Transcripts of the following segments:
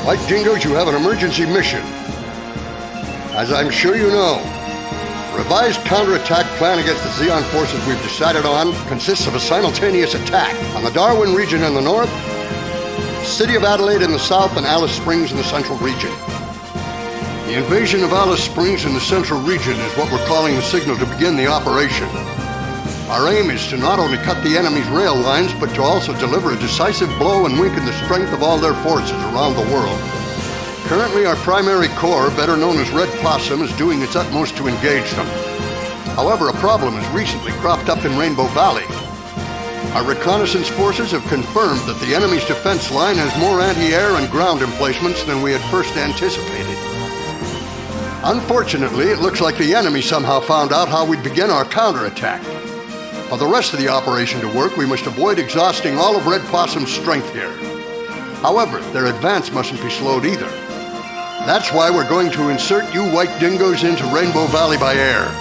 White Dingoes, you have an emergency mission. As I'm sure you know, the revised counterattack plan against the Zeon forces we've decided on consists of a simultaneous attack on the Darwin region in the north, the city of Adelaide in the south, and Alice Springs in the central region. The invasion of Alice Springs in the central region is what we're calling the signal to begin the operation. Our aim is to not only cut the enemy's rail lines, but to also deliver a decisive blow and weaken the strength of all their forces around the world. Currently, our primary corps, better known as Red Possum, is doing its utmost to engage them. However, a problem has recently cropped up in Rainbow Valley. Our reconnaissance forces have confirmed that the enemy's defense line has more anti-air and ground emplacements than we had first anticipated. Unfortunately, it looks like the enemy somehow found out how we'd begin our counterattack. For the rest of the operation to work, we must avoid exhausting all of Red Possum's strength here. However, their advance mustn't be slowed either. That's why we're going to insert you White Dingoes into Rainbow Valley by air.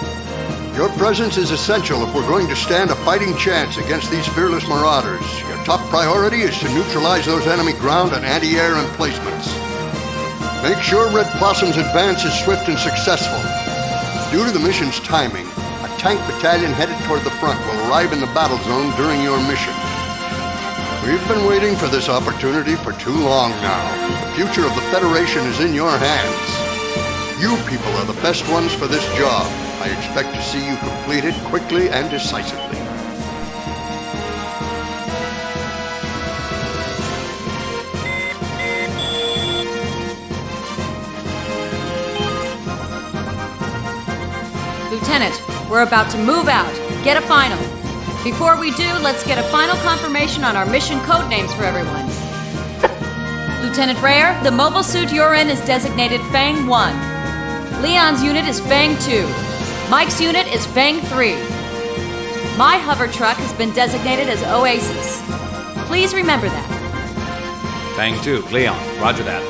Your presence is essential if we're going to stand a fighting chance against these fearless marauders. Your top priority is to neutralize those enemy ground and anti-air emplacements. Make sure Red Possum's advance is swift and successful. Due to the mission's timing, a tank battalion headed toward the front will arrive in the battle zone during your mission. We've been waiting for this opportunity for too long now. The future of the Federation is in your hands. You people are the best ones for this job. I expect to see you complete it quickly and decisively. Lieutenant, we're about to move out. Get a final. Before we do, let's get a final confirmation on our mission code names for everyone. Lieutenant Rare, the mobile suit you're in is designated Fang 1. Leon's unit is Fang 2. Mike's unit is Fang 3. My hover truck has been designated as Oasis. Please remember that. Fang 2, Leon, roger that.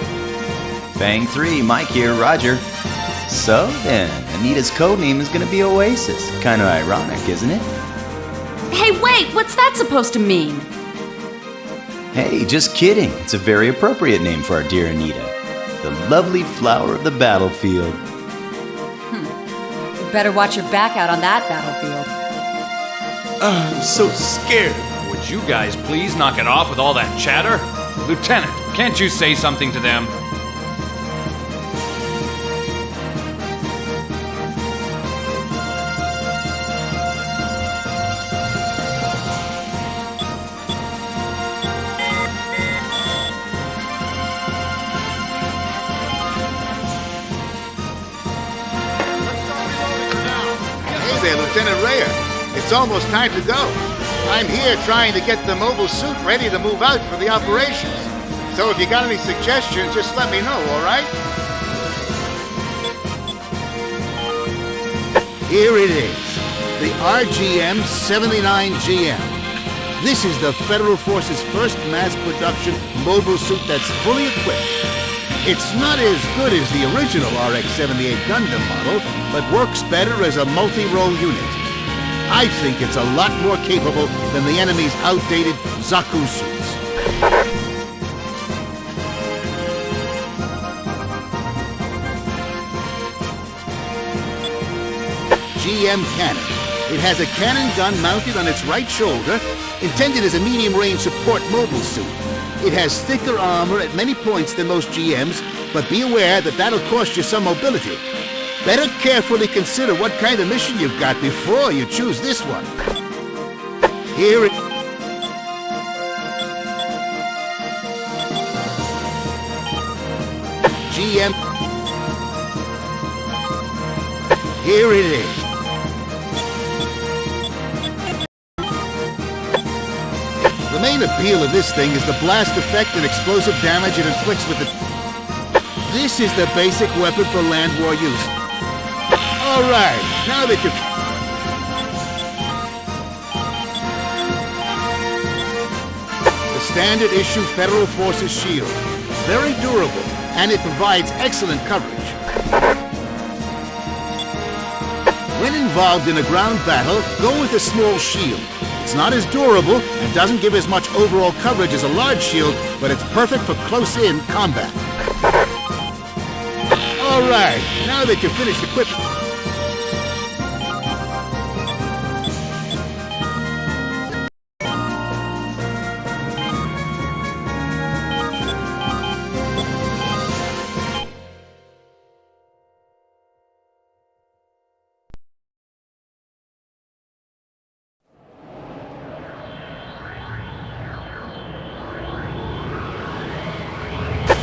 Fang 3, Mike here, roger. So then, Anita's codename is gonna be Oasis. Kinda ironic, isn't it? Hey, wait! What's that supposed to mean? Hey, just kidding. It's a very appropriate name for our dear Anita. The lovely flower of the battlefield. You better watch your back out on that battlefield. I'm so scared. Would you guys please knock it off with all that chatter? Lieutenant, can't you say something to them? There, Lieutenant Raya. It's almost time to go. I'm here trying to get the mobile suit ready to move out for the operations. So if you got any suggestions, just let me know, all right? Here it is, the RGM-79GM. This is the Federal Force's first mass production mobile suit that's fully equipped. It's not as good as the original RX-78 Gundam model, but works better as a multi-role unit. I think it's a lot more capable than the enemy's outdated Zaku suits. GM Cannon. It has a cannon gun mounted on its right shoulder, intended as a medium-range support mobile suit. It has thicker armor at many points than most GMs, but be aware that that'll cost you some mobility. Better carefully consider what kind of mission you've got before you choose this one. Here it... GM... Here it is. The main appeal of this thing is the blast effect and explosive damage it inflicts with it. This is the basic weapon for land war use. All right, now that you... The standard issue Federal Forces shield. Very durable, and it provides excellent coverage. When involved in a ground battle, go with a small shield. It's not as durable and doesn't give as much overall coverage as a large shield, but it's perfect for close-in combat. All right, now that you've finished equipping...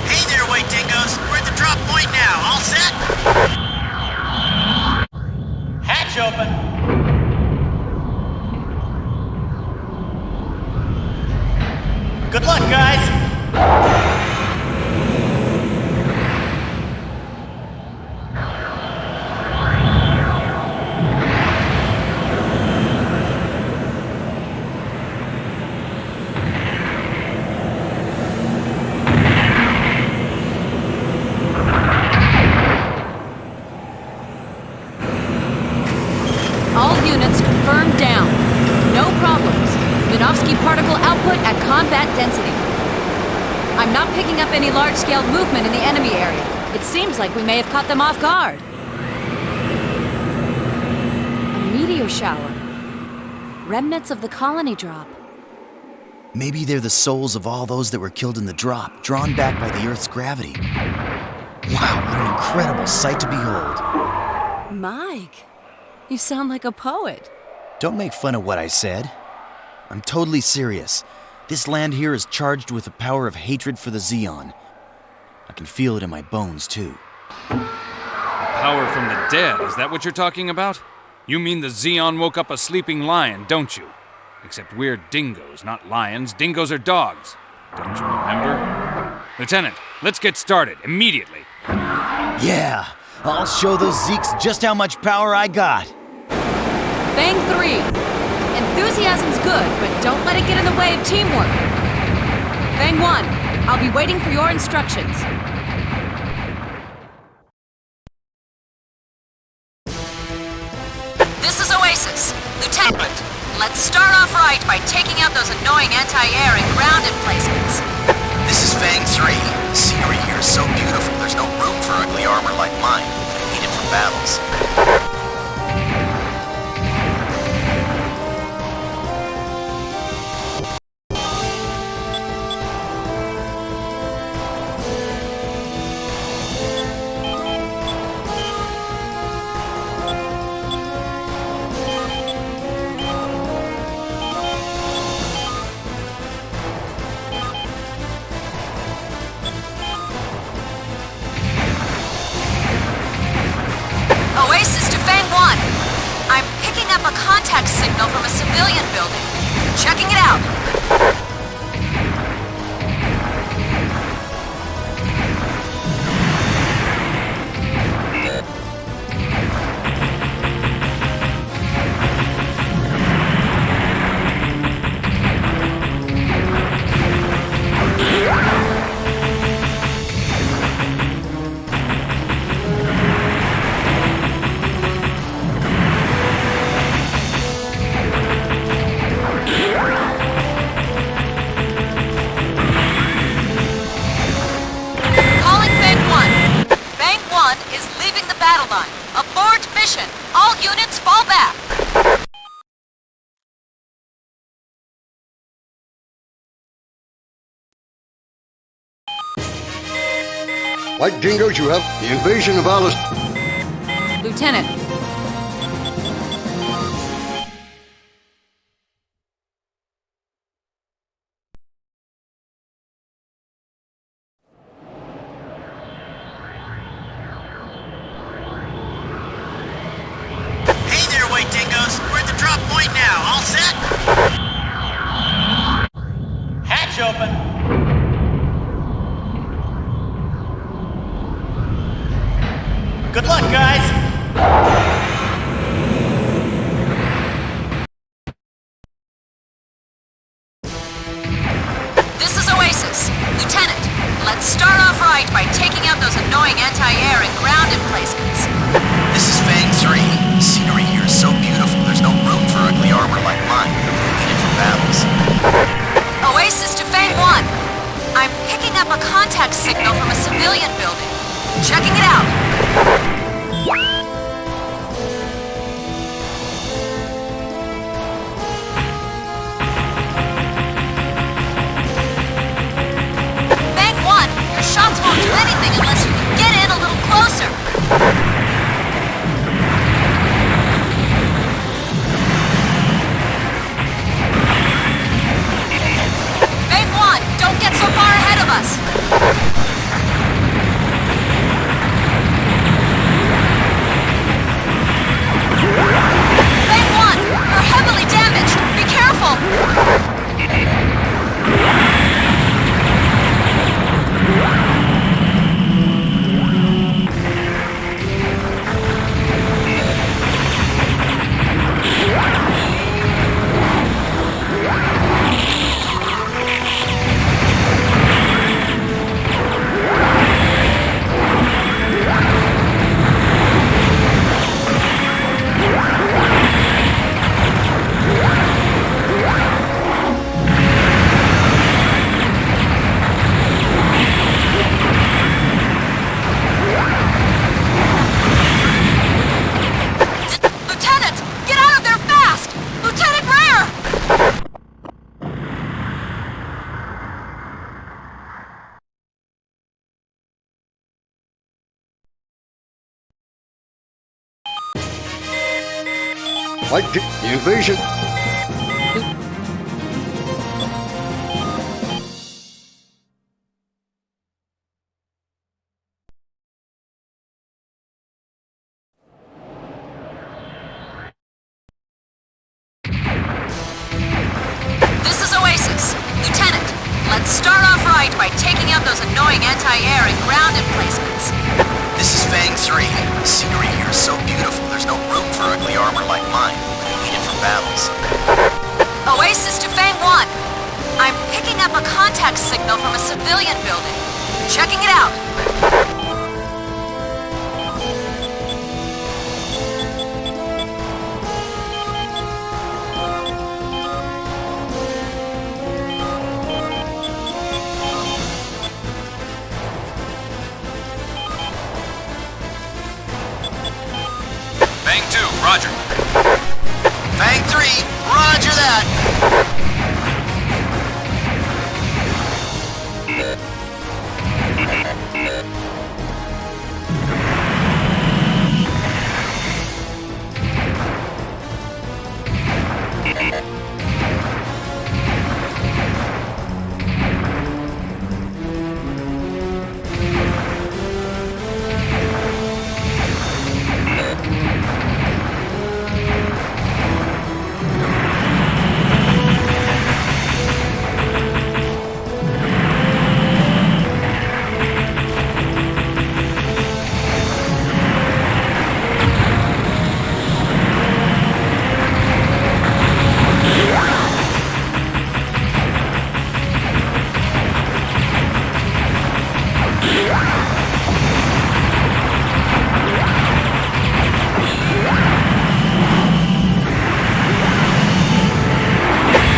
Hey there, White Dingoes. We're at the drop point now. All set? Hatch open. Good luck, guys. All units confirmed down. No problems. Minovsky particle output at combat density. I'm not picking up any large-scale movement in the enemy area. It seems like we may have caught them off guard. A meteor shower. Remnants of the colony drop. Maybe they're the souls of all those that were killed in the drop, drawn back by the Earth's gravity. Wow, what an incredible sight to behold. Mike, you sound like a poet. Don't make fun of what I said. I'm totally serious. This land here is charged with the power of hatred for the Zeon. I can feel it in my bones, too. Power from the dead, is that what you're talking about? You mean the Zeon woke up a sleeping lion, don't you? Except we're dingoes, not lions. Dingoes are dogs. Don't you remember? Lieutenant, let's get started, immediately. Yeah, I'll show those Zeeks just how much power I got. Fang 3. Enthusiasm's good, but don't let it get in the way of teamwork. Fang 1, I'll be waiting for your instructions. This is Oasis. Lieutenant, let's start off right by taking out those annoying anti-air and ground emplacements. This is Fang 3. The scenery here is so beautiful, there's no room for ugly armor like mine. I need it for battles. Oasis to Fang 1. I'm picking up a contact signal from a civilian building. Checking it out. Calling Fang 1. Fang 1 is leaving the battle line. Abort mission. All units fall back. White Dingoes, you have the invasion of Alice. Lieutenant. Hey there, White Dingoes. We're at the drop point now. All set? Hatch open. Good luck, guys. This is Oasis. Lieutenant, let's start off right by taking out those annoying anti-air and ground emplacements. This is Fang 3. The scenery here is so beautiful, there's no room for ugly armor like mine. I need it for battles. Oasis to Fang 1. I'm picking up a contact signal from a civilian Like the invasion. This is Oasis. Lieutenant, let's start off right by taking out those annoying anti-air and ground emplacements. This is Fang 3. The scenery here is so beautiful, there's no room for ugly armor like mine. We need it for battles. Oasis to Fang 1. I'm picking up a contact signal from a civilian building. Checking it out. Fang 2, roger. Fang 3, roger that!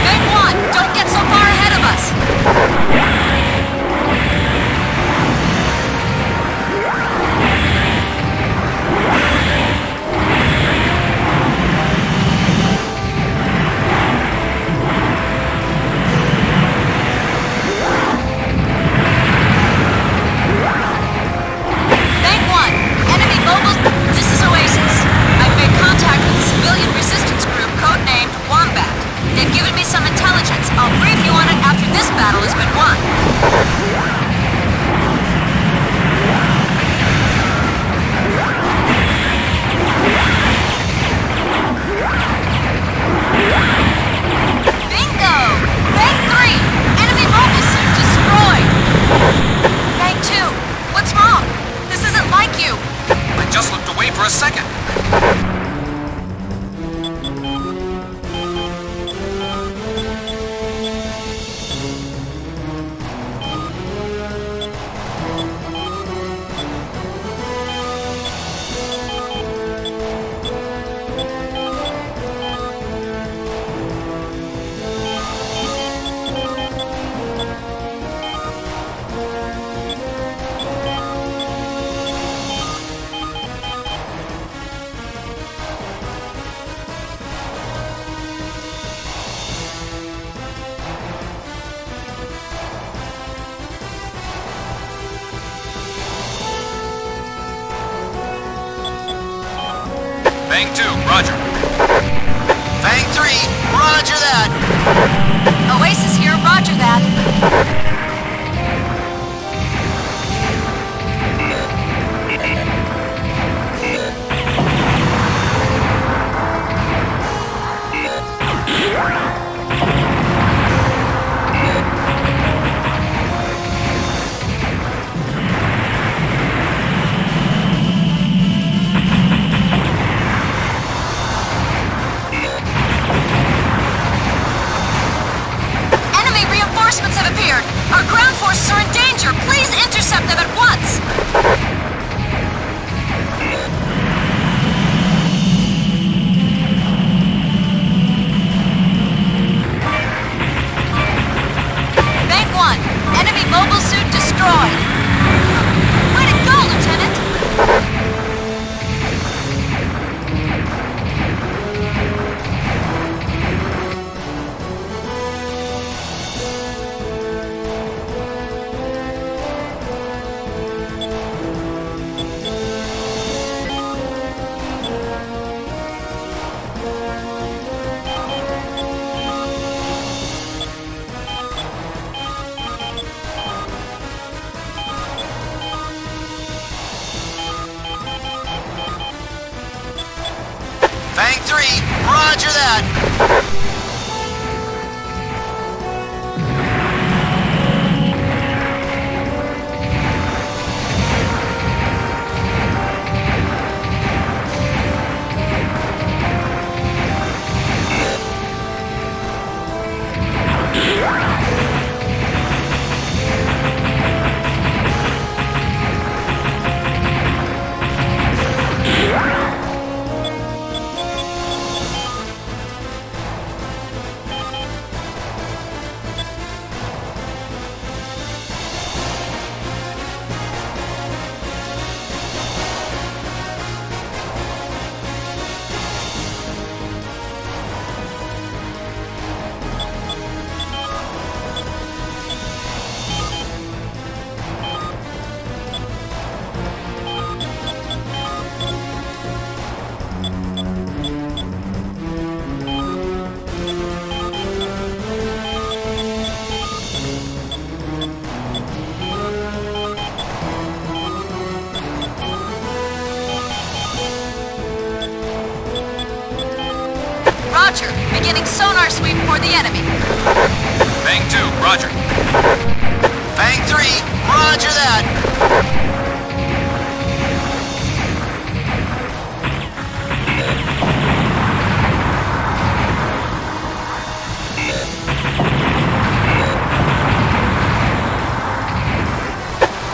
Fang 1, don't get so far ahead of us. Fang 1, enemy mobiles. This is Oasis. I've made contact with a civilian resistance group codenamed Wombat. They've given me some intelligence. I'll brief you on it after this battle has been won. Bingo! Fang 3, enemy mobile suit destroyed. Fang 2, what's wrong? This isn't like you. I just looked away for a second. Fang 2, roger. Fang 3, roger that! Oasis here, roger that. Enemy reinforcements have appeared. Our ground forces are in danger. Please intercept them at once. Bank 1, enemy mobile suit destroyed. Way to go, Lieutenant! the enemy. Bang 2, roger. Bang 3, roger that.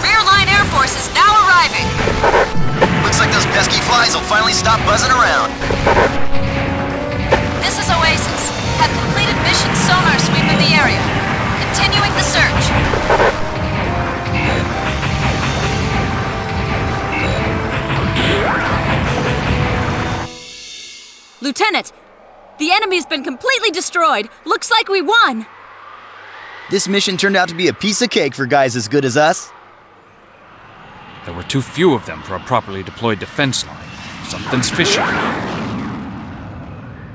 Rear line Air Force is now arriving. Looks like those pesky flies will finally stop buzzing around. This is Oasis. Have completed mission sonar sweep in the area. Continuing the search. Lieutenant, the enemy's been completely destroyed. Looks like we won. This mission turned out to be a piece of cake for guys as good as us. There were too few of them for a properly deployed defense line. Something's fishy.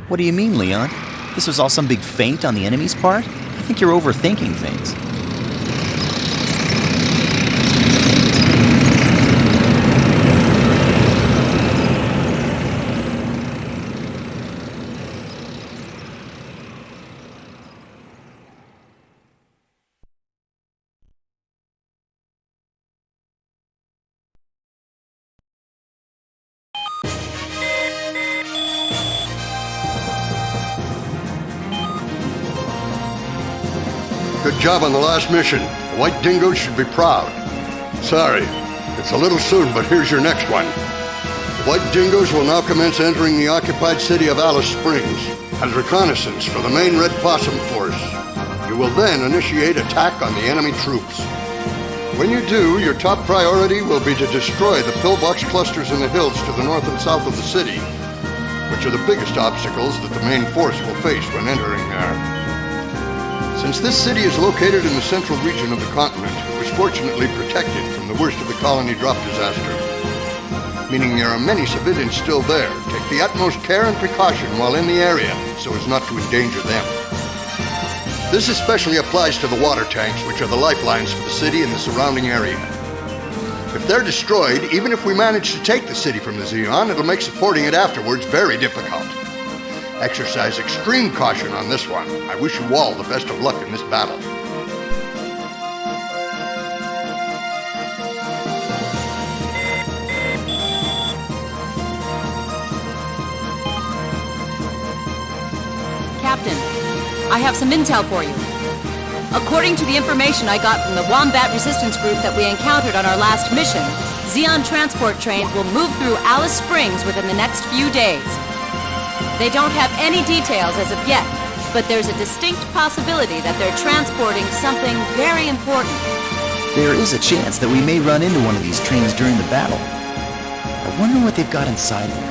What do you mean, Leon? This was all some big feint on the enemy's part? I think you're overthinking things. Good job on the last mission. The White Dingoes should be proud. Sorry, it's a little soon, but here's your next one. The White Dingoes will now commence entering the occupied city of Alice Springs as reconnaissance for the main Red Possum Force. You will then initiate attack on the enemy troops. When you do, your top priority will be to destroy the pillbox clusters in the hills to the north and south of the city, which are the biggest obstacles that the main force will face when entering there. Since this city is located in the central region of the continent, it was fortunately protected from the worst of the colony drop disaster, meaning there are many civilians still there. Take the utmost care and precaution while in the area so as not to endanger them. This especially applies to the water tanks, which are the lifelines for the city and the surrounding area. If they're destroyed, even if we manage to take the city from the Zeon, it'll make supporting it afterwards very difficult. Exercise extreme caution on this one. I wish you all the best of luck in this battle. Captain, I have some intel for you. According to the information I got from the Wombat Resistance Group that we encountered on our last mission, Zeon transport trains will move through Alice Springs within the next few days. They don't have any details as of yet, but there's a distinct possibility that they're transporting something very important. There is a chance that we may run into one of these trains during the battle. I wonder what they've got inside there.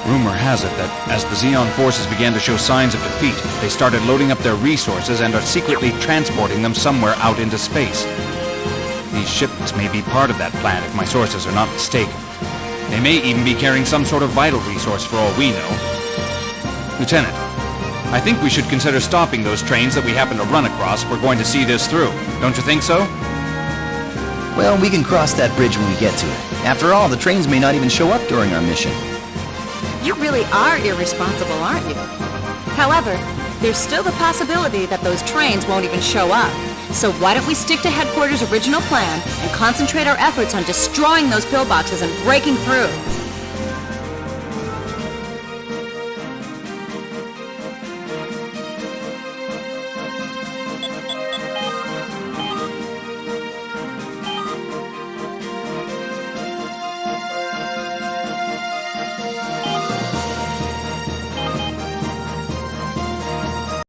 Rumor has it that as the Zeon forces began to show signs of defeat, they started loading up their resources and are secretly transporting them somewhere out into space. These shipments may be part of that plan if my sources are not mistaken. They may even be carrying some sort of vital resource for all we know. Lieutenant, I think we should consider stopping those trains that we happen to run across if we're going to see this through. Don't you think so? Well, we can cross that bridge when we get to it. After all, the trains may not even show up during our mission. You really are irresponsible, aren't you? However, there's still the possibility that those trains won't even show up. So why don't we stick to headquarters' original plan and concentrate our efforts on destroying those pillboxes and breaking through?